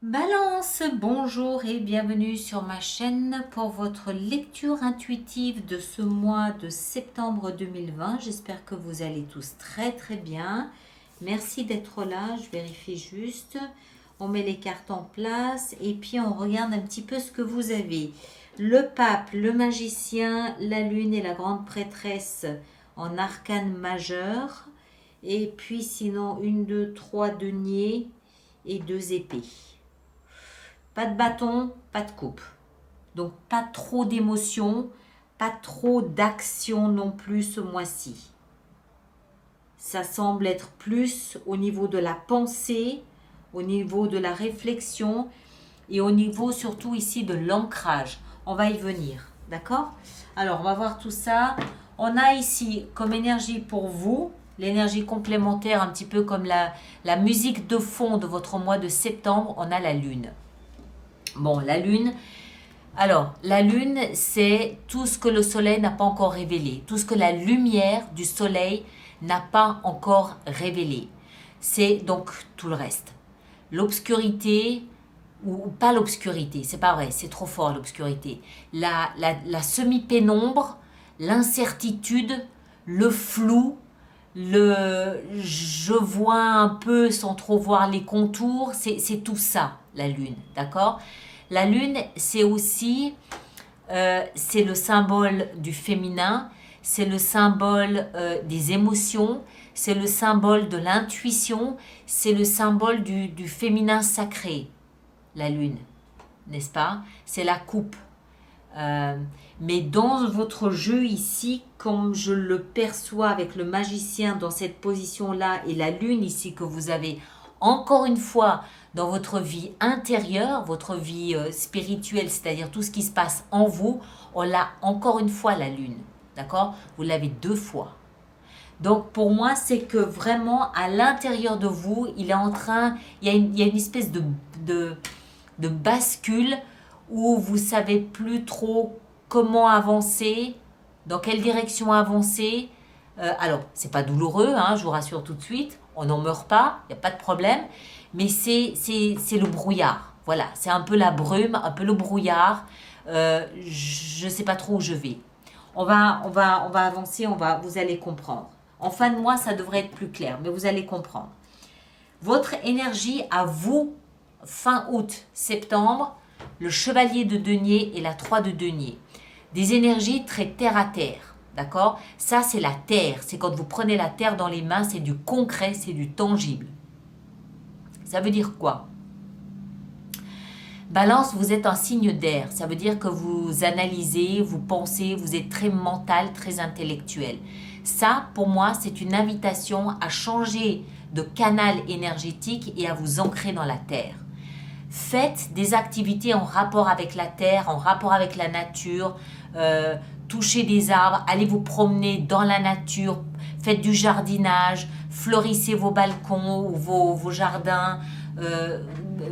Balance, bonjour et bienvenue sur ma chaîne pour votre lecture intuitive de ce mois de septembre 2020. J'espère que vous allez tous très très bien. Merci d'être là, je vérifie juste. On met les cartes en place et puis on regarde un petit peu ce que vous avez. Le pape, le magicien, la lune et la grande prêtresse en arcane majeur. Et puis sinon une, deux, trois deniers et deux épées. Pas de bâton, pas de coupe. Donc pas trop d'émotions, pas trop d'action non plus ce mois-ci. Ça semble être plus au niveau de la pensée, au niveau de la réflexion et au niveau surtout ici de l'ancrage. On va y venir, d'accord? Alors on va voir tout ça. On a ici comme énergie pour vous, l'énergie complémentaire, un petit peu comme la musique de fond de votre mois de septembre, on a la lune. Bon, la lune, alors la lune, c'est tout ce que le soleil n'a pas encore révélé, tout ce que la lumière du soleil n'a pas encore révélé. C'est donc tout le reste. L'obscurité, ou pas l'obscurité, c'est pas vrai, c'est trop fort l'obscurité. La semi-pénombre, l'incertitude, le flou, je vois un peu sans trop voir les contours, c'est tout ça, la lune, d'accord? La lune, c'est aussi, c'est le symbole du féminin, c'est le symbole des émotions, c'est le symbole de l'intuition, c'est le symbole du féminin sacré, la lune, n'est-ce pas? C'est la coupe. Euh, mais dans votre jeu ici, comme je le perçois avec le magicien dans cette position-là et la lune ici que vous avez encore une fois dans votre vie intérieure, votre vie spirituelle, c'est-à-dire tout ce qui se passe en vous, on l'a encore une fois la lune. D'accord? Vous l'avez deux fois. Donc pour moi, c'est que vraiment à l'intérieur de vous, il est en train, il y a une espèce de, de bascule où vous savez plus trop comment avancer, dans quelle direction avancer. Alors, c'est pas douloureux, hein, je vous rassure tout de suite, on n'en meurt pas, il n'y a pas de problème, mais c'est le brouillard. Voilà, c'est un peu la brume, un peu le brouillard. Je ne sais pas trop où je vais. On va avancer, vous allez comprendre. En fin de mois, ça devrait être plus clair, mais vous allez comprendre. Votre énergie à vous, fin août, septembre, le chevalier de denier et la 3 de denier. Des énergies très terre à terre. D'accord? Ça, c'est la terre. C'est quand vous prenez la terre dans les mains, c'est du concret, c'est du tangible. Ça veut dire quoi? Balance, vous êtes un signe d'air. Ça veut dire que vous analysez, vous pensez, vous êtes très mental, très intellectuel. Ça, pour moi, c'est une invitation à changer de canal énergétique et à vous ancrer dans la terre. Faites des activités en rapport avec la terre, en rapport avec la nature. Touchez des arbres, allez vous promener dans la nature, faites du jardinage, fleurissez vos balcons ou vos jardins,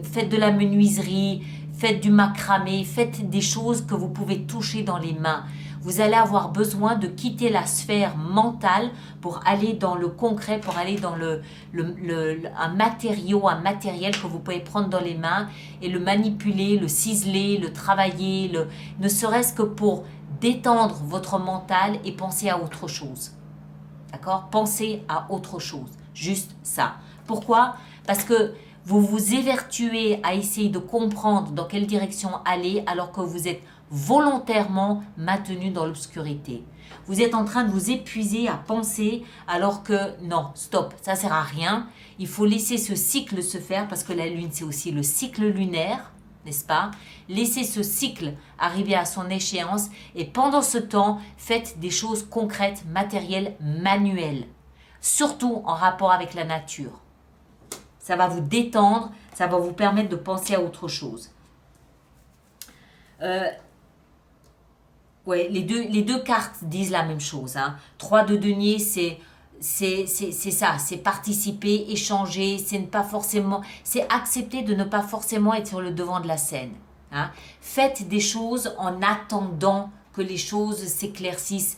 faites de la menuiserie, faites du macramé, faites des choses que vous pouvez toucher dans les mains. Vous allez avoir besoin de quitter la sphère mentale pour aller dans le concret, pour aller dans un matériau, un matériel que vous pouvez prendre dans les mains et le manipuler, le ciseler, le travailler, ne serait-ce que pour détendre votre mental et penser à autre chose. D'accord? Pensez à autre chose. Juste ça. Pourquoi? Parce que vous vous évertuez à essayer de comprendre dans quelle direction aller alors que vous êtes volontairement maintenu dans l'obscurité. Vous êtes en train de vous épuiser à penser alors que non, stop, ça sert à rien. Il faut laisser ce cycle se faire parce que la lune c'est aussi le cycle lunaire, n'est-ce pas? Laissez ce cycle arriver à son échéance et pendant ce temps, faites des choses concrètes, matérielles, manuelles. Surtout en rapport avec la nature. Ça va vous détendre, ça va vous permettre de penser à autre chose. Ouais, les deux cartes disent la même chose. Hein. 3 de denier, c'est ça, c'est participer, échanger, c'est ne pas forcément, c'est accepter de ne pas forcément être sur le devant de la scène. Hein. Faites des choses en attendant que les choses s'éclaircissent.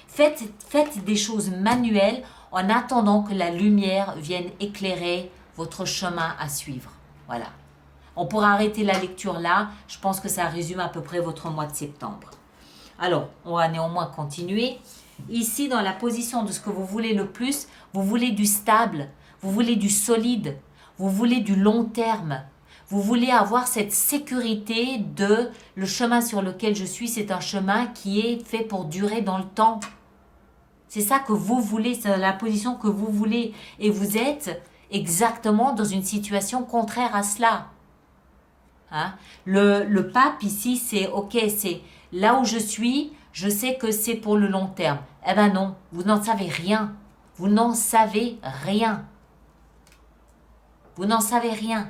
Faites des choses manuelles en attendant que la lumière vienne éclairer votre chemin à suivre. Voilà. On pourra arrêter la lecture là. Je pense que ça résume à peu près votre mois de septembre. Alors, on va néanmoins continuer. Ici, dans la position de ce que vous voulez le plus, vous voulez du stable, vous voulez du solide, vous voulez du long terme. Vous voulez avoir cette sécurité de le chemin sur lequel je suis, c'est un chemin qui est fait pour durer dans le temps. C'est ça que vous voulez, c'est la position que vous voulez. Et vous êtes exactement dans une situation contraire à cela. Hein? Le pape ici, c'est ok, c'est là où je suis, je sais que c'est pour le long terme. Eh ben non, vous n'en savez rien. Vous n'en savez rien. Vous n'en savez rien.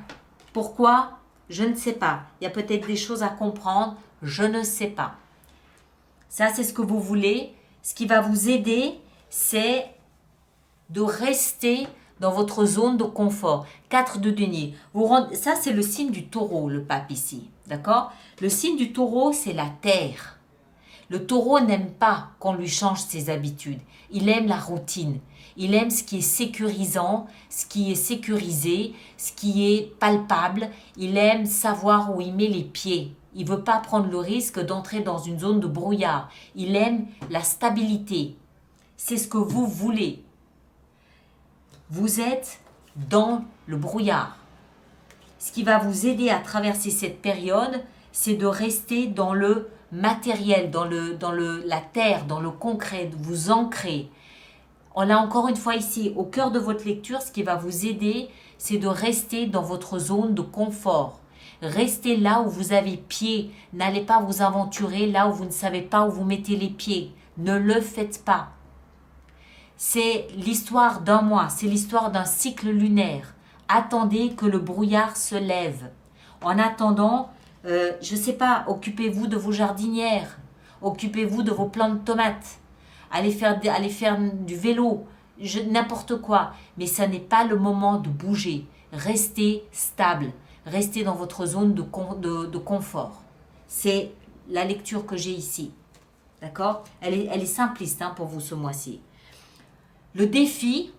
Pourquoi? Je ne sais pas. Il y a peut-être des choses à comprendre. Je ne sais pas. Ça, c'est ce que vous voulez. Ce qui va vous aider, c'est de rester dans votre zone de confort. 4 de denier. Ça, c'est le signe du taureau, le pape ici. D'accord? Le signe du taureau, c'est la terre. Le taureau n'aime pas qu'on lui change ses habitudes. Il aime la routine. Il aime ce qui est sécurisant, ce qui est sécurisé, ce qui est palpable. Il aime savoir où il met les pieds. Il ne veut pas prendre le risque d'entrer dans une zone de brouillard. Il aime la stabilité. C'est ce que vous voulez. Vous êtes dans le brouillard. Ce qui va vous aider à traverser cette période, c'est de rester dans le matériel, dans la terre, dans le concret, de vous ancrer. On a encore une fois ici, au cœur de votre lecture, ce qui va vous aider, c'est de rester dans votre zone de confort. Restez là où vous avez pied. N'allez pas vous aventurer là où vous ne savez pas où vous mettez les pieds. Ne le faites pas. C'est l'histoire d'un mois, c'est l'histoire d'un cycle lunaire. Attendez que le brouillard se lève. En attendant, je ne sais pas, occupez-vous de vos jardinières. Occupez-vous de vos plants de tomates. Allez faire du vélo, n'importe quoi. Mais ça n'est pas le moment de bouger. Restez stable. Restez dans votre zone de confort. C'est la lecture que j'ai ici. D'accord? Elle est simpliste pour vous ce mois-ci. Le défi,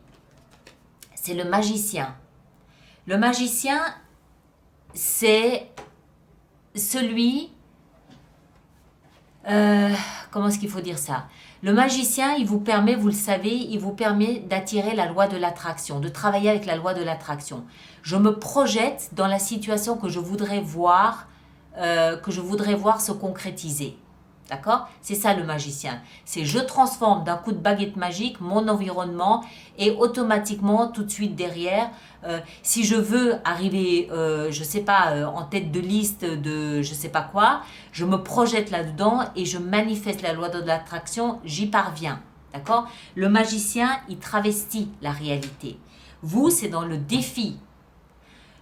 c'est le magicien. Le magicien, c'est celui... comment est-ce qu'il faut dire ça? Le magicien, il vous permet, vous le savez, il vous permet d'attirer la loi de l'attraction, de travailler avec la loi de l'attraction. Je me projette dans la situation que je voudrais voir se concrétiser. D'accord? C'est ça le magicien. C'est je transforme d'un coup de baguette magique mon environnement et automatiquement, tout de suite derrière, si je veux arriver, je sais pas, en tête de liste de je sais pas quoi, je me projette là-dedans et je manifeste la loi de l'attraction, j'y parviens. D'accord? Le magicien, il travestit la réalité. Vous, c'est dans le défi.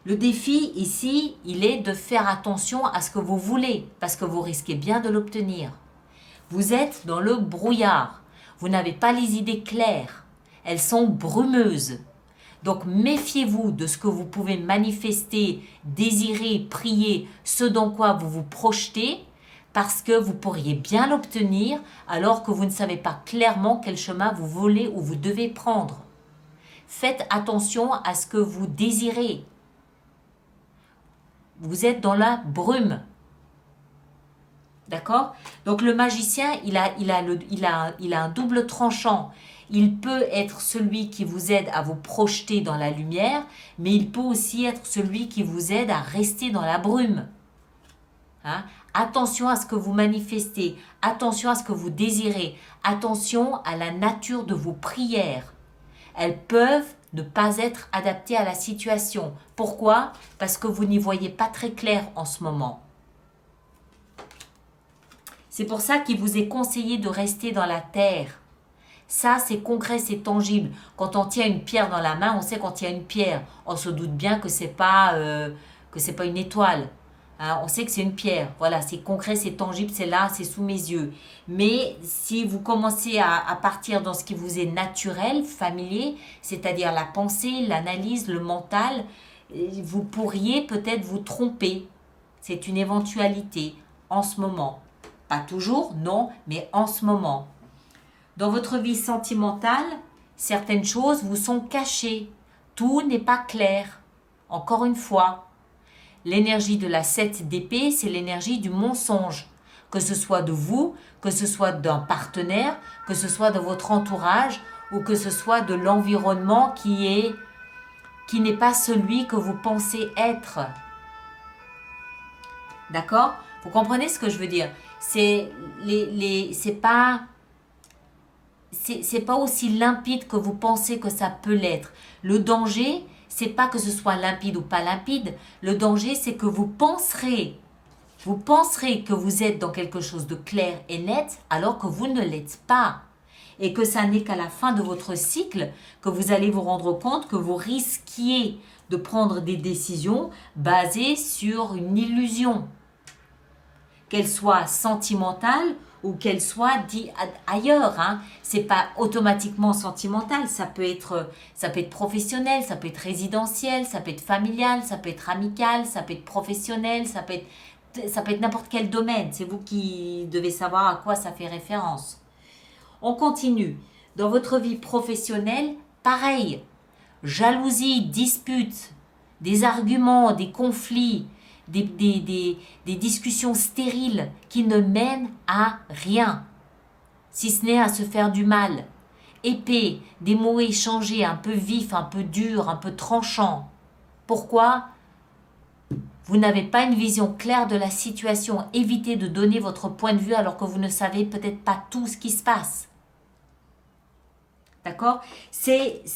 Le défi ici, il est de faire attention à ce que vous voulez, parce que vous risquez bien de l'obtenir. Vous êtes dans le brouillard. Vous n'avez pas les idées claires. Elles sont brumeuses. Donc méfiez-vous de ce que vous pouvez manifester, désirer, prier, ce dans quoi vous vous projetez, parce que vous pourriez bien l'obtenir alors que vous ne savez pas clairement quel chemin vous voulez ou vous devez prendre. Faites attention à ce que vous désirez. Vous êtes dans la brume. D'accord? Donc le magicien, il a un double tranchant. Il peut être celui qui vous aide à vous projeter dans la lumière, mais il peut aussi être celui qui vous aide à rester dans la brume. Hein? Attention à ce que vous manifestez, attention à ce que vous désirez, attention à la nature de vos prières. Elles peuvent ne pas être adaptées à la situation. Pourquoi? Parce que vous n'y voyez pas très clair en ce moment. C'est pour ça qu'il vous est conseillé de rester dans la terre. Ça, c'est concret, c'est tangible. Quand on tient une pierre dans la main, on sait qu'on tient une pierre. On se doute bien que c'est pas une étoile. Hein, on sait que c'est une pierre. Voilà, c'est concret, c'est tangible, c'est là, c'est sous mes yeux. Mais si vous commencez à partir dans ce qui vous est naturel, familier, c'est-à-dire la pensée, l'analyse, le mental, vous pourriez peut-être vous tromper. C'est une éventualité en ce moment. Pas toujours, non, mais en ce moment. Dans votre vie sentimentale, certaines choses vous sont cachées. Tout n'est pas clair. Encore une fois, L'énergie de la 7 d'épée, c'est l'énergie du mensonge. Que ce soit de vous, que ce soit d'un partenaire, que ce soit de votre entourage ou que ce soit de l'environnement qui n'est pas celui que vous pensez être. D'accord? Vous comprenez ce que je veux dire? C'est pas aussi limpide que vous pensez que ça peut l'être. Le danger, c'est pas que ce soit limpide ou pas limpide. Le danger, c'est que vous penserez que vous êtes dans quelque chose de clair et net alors que vous ne l'êtes pas. Et que ça n'est qu'à la fin de votre cycle que vous allez vous rendre compte que vous risquiez de prendre des décisions basées sur une illusion. Qu'elle soit sentimentale ou qu'elle soit dit ailleurs. Hein. Ce n'est pas automatiquement sentimental, ça peut être professionnel, ça peut être résidentiel, ça peut être familial, ça peut être amical, ça peut être professionnel, ça peut être n'importe quel domaine. C'est vous qui devez savoir à quoi ça fait référence. On continue. Dans votre vie professionnelle, pareil. Jalousie, disputes, des arguments, des conflits, des discussions stériles qui ne mènent à rien, si ce n'est à se faire du mal. Épée, des mots échangés un peu vifs, un peu durs, un peu tranchants. Pourquoi ? Vous n'avez pas une vision claire de la situation. Évitez de donner votre point de vue alors que vous ne savez peut-être pas tout ce qui se passe. D'accord ? C'est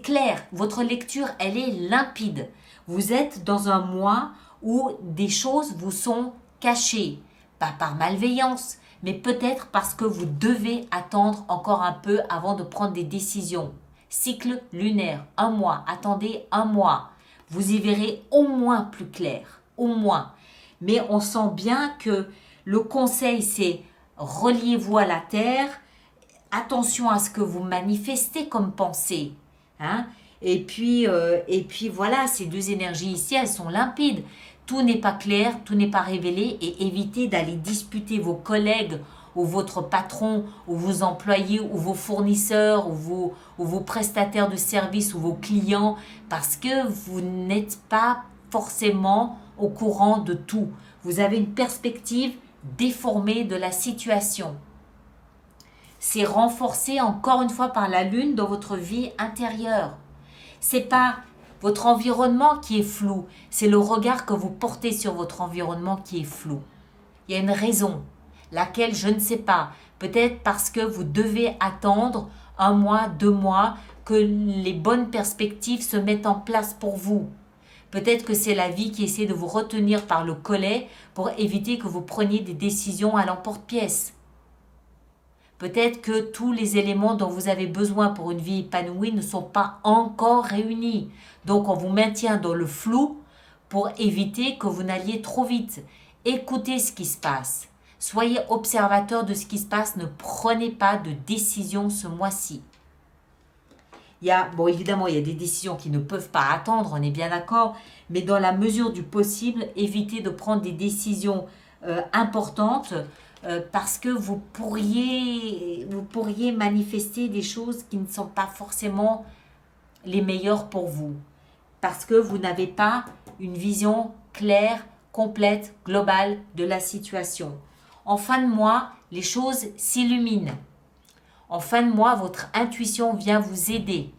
clair. Votre lecture, elle est limpide. Vous êtes dans un mois où des choses vous sont cachées. Pas par malveillance, mais peut-être parce que vous devez attendre encore un peu avant de prendre des décisions. Cycle lunaire, 1 mois. Attendez 1 mois. Vous y verrez au moins plus clair. Au moins. Mais on sent bien que le conseil, c'est reliez-vous à la terre. Attention à ce que vous manifestez comme pensée. Hein? Et puis voilà, ces deux énergies ici, elles sont limpides. Tout n'est pas clair, tout n'est pas révélé et évitez d'aller disputer vos collègues ou votre patron ou vos employés ou vos fournisseurs ou vos prestataires de services ou vos clients parce que vous n'êtes pas forcément au courant de tout. Vous avez une perspective déformée de la situation. C'est renforcé encore une fois par la lune dans votre vie intérieure. C'est pas votre environnement qui est flou, c'est le regard que vous portez sur votre environnement qui est flou. Il y a une raison, laquelle je ne sais pas. Peut-être parce que vous devez attendre 1 mois, 2 mois, que les bonnes perspectives se mettent en place pour vous. Peut-être que c'est la vie qui essaie de vous retenir par le collet pour éviter que vous preniez des décisions à l'emporte-pièce. Peut-être que tous les éléments dont vous avez besoin pour une vie épanouie ne sont pas encore réunis. Donc on vous maintient dans le flou pour éviter que vous n'alliez trop vite. Écoutez ce qui se passe. Soyez observateur de ce qui se passe. Ne prenez pas de décision ce mois-ci. Évidemment, il y a des décisions qui ne peuvent pas attendre, on est bien d'accord. Mais dans la mesure du possible, évitez de prendre des décisions importantes parce que vous pourriez manifester des choses qui ne sont pas forcément les meilleures pour vous. Parce que vous n'avez pas une vision claire, complète, globale de la situation. En fin de mois, les choses s'illuminent. En fin de mois, votre intuition vient vous aider.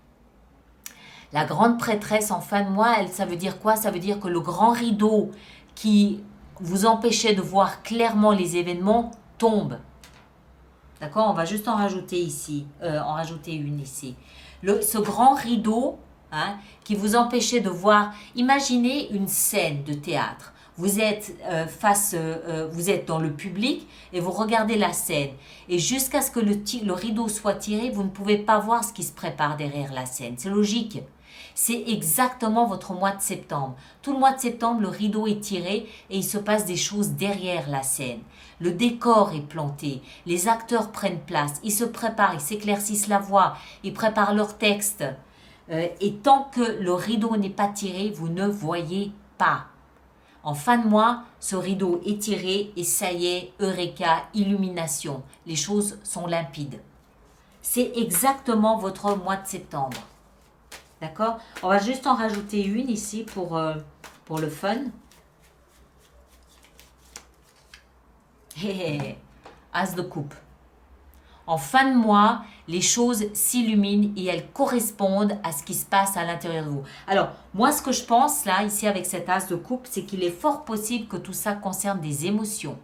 La grande prêtresse en fin de mois, ça veut dire quoi? Ça veut dire que le grand rideau qui vous empêchait de voir clairement les événements tombe. D'accord? On va juste en rajouter ici, une ici. Ce grand rideau qui vous empêchait de voir, imaginez une scène de théâtre. Vous êtes vous êtes dans le public et vous regardez la scène. Et jusqu'à ce que le rideau soit tiré, vous ne pouvez pas voir ce qui se prépare derrière la scène. C'est logique. C'est exactement votre mois de septembre. Tout le mois de septembre, le rideau est tiré et il se passe des choses derrière la scène. Le décor est planté, les acteurs prennent place, ils se préparent, ils s'éclaircissent la voix, ils préparent leur texte. Et tant que le rideau n'est pas tiré, vous ne voyez pas. En fin de mois, ce rideau est tiré et ça y est, Eureka, illumination. Les choses sont limpides. C'est exactement votre mois de septembre. D'accord? On va juste en rajouter une ici pour pour le fun. As de coupe. En fin de mois, les choses s'illuminent et elles correspondent à ce qui se passe à l'intérieur de vous. Alors, moi, ce que je pense là, ici, avec cet as de coupe, c'est qu'il est fort possible que tout ça concerne des émotions.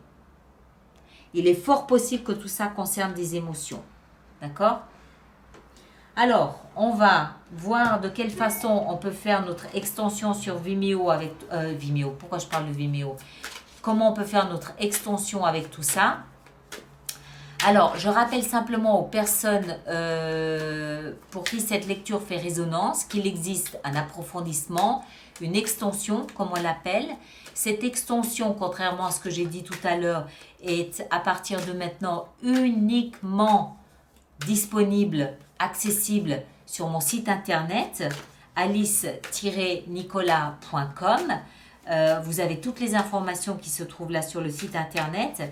Il est fort possible que tout ça concerne des émotions. D'accord? Alors, on va voir de quelle façon on peut faire notre extension sur Vimeo avec... Vimeo, pourquoi je parle de Vimeo? Comment on peut faire notre extension avec tout ça? Alors, je rappelle simplement aux personnes pour qui cette lecture fait résonance qu'il existe un approfondissement, une extension, comme on l'appelle. Cette extension, contrairement à ce que j'ai dit tout à l'heure, est à partir de maintenant uniquement disponible, accessible sur mon site internet alice-nicolas.com. Vous avez toutes les informations qui se trouvent là sur le site internet.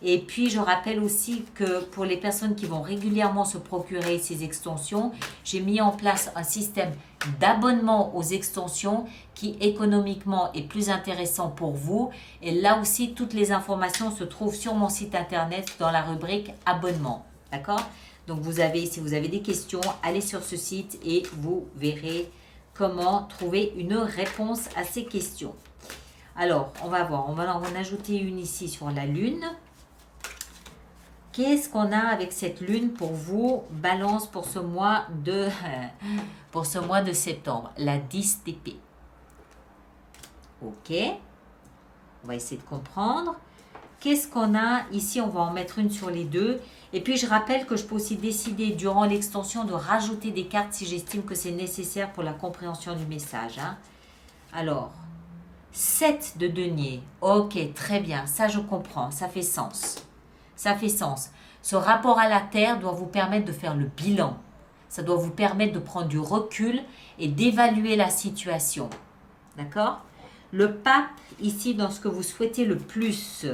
Et puis, je rappelle aussi que pour les personnes qui vont régulièrement se procurer ces extensions, j'ai mis en place un système d'abonnement aux extensions qui économiquement est plus intéressant pour vous. Et là aussi, toutes les informations se trouvent sur mon site internet dans la rubrique abonnement. D'accord? Donc, si vous avez des questions, allez sur ce site et vous verrez comment trouver une réponse à ces questions. Alors, on va voir. On va en ajouter une ici sur la lune. Qu'est-ce qu'on a avec cette lune pour vous, Balance, pour ce mois de septembre? La 10 d'épée. Ok. On va essayer de comprendre. Qu'est-ce qu'on a ici? On va en mettre une sur les deux. Et puis, je rappelle que je peux aussi décider durant l'extension de rajouter des cartes si j'estime que c'est nécessaire pour la compréhension du message. Hein. Alors, 7 de denier. Ok, très bien. Ça, je comprends. Ça fait sens. Ça fait sens. Ce rapport à la Terre doit vous permettre de faire le bilan. Ça doit vous permettre de prendre du recul et d'évaluer la situation. D'accord? Le pape, ici, dans ce que vous souhaitez le plus,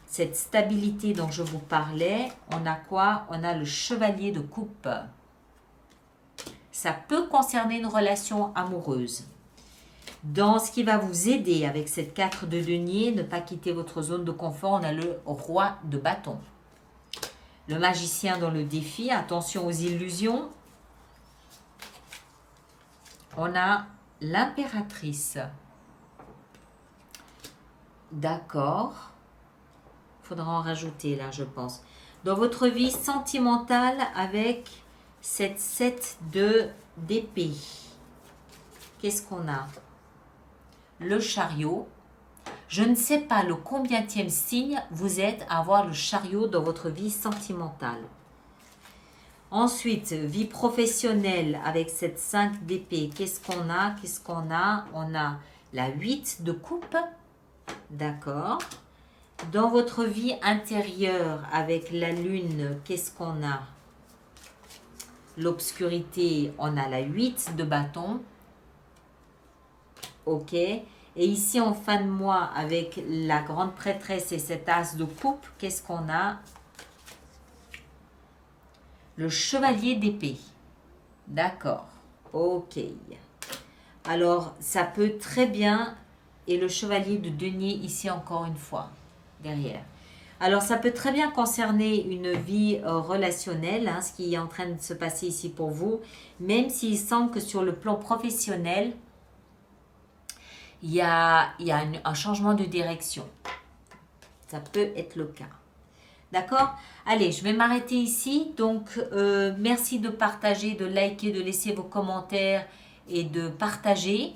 cette stabilité dont je vous parlais, on a quoi? On a le chevalier de coupe. Ça peut concerner une relation amoureuse. Dans ce qui va vous aider avec cette 4 de denier, ne pas quitter votre zone de confort, on a le roi de bâton. Le magicien dans le défi, attention aux illusions. On a l'impératrice. D'accord. Il faudra en rajouter là, je pense. Dans votre vie sentimentale avec cette 7 d'épée, qu'est-ce qu'on a? Le chariot. Je ne sais pas le combienième signe vous êtes à avoir le chariot dans votre vie sentimentale. Ensuite, vie professionnelle avec cette 5 d'épée. Qu'est-ce qu'on a? Qu'est-ce qu'on a? On a la 8 de coupe. D'accord. Dans votre vie intérieure avec la lune, qu'est-ce qu'on a? L'obscurité, on a la 8 de bâton. Ok. Et ici, en fin de mois, avec la grande prêtresse et cet as de coupe, qu'est-ce qu'on a? Le chevalier d'épée. D'accord. Ok. Alors, ça peut très bien... Et le chevalier de denier, ici, encore une fois, derrière. Alors, ça peut très bien concerner une vie relationnelle, hein, ce qui est en train de se passer ici pour vous, même s'il semble que sur le plan professionnel, il y a un changement de direction. Ça peut être le cas. D'accord? Allez, je vais m'arrêter ici. Donc, merci de partager, de liker, de laisser vos commentaires et de partager.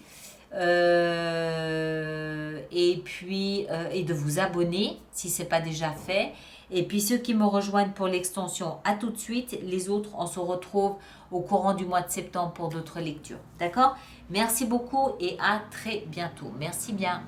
Et puis, et de vous abonner si ce n'est pas déjà fait. Et puis, ceux qui me rejoignent pour l'extension, à tout de suite. Les autres, on se retrouve au courant du mois de septembre pour d'autres lectures. D'accord? Merci beaucoup et à très bientôt. Merci bien.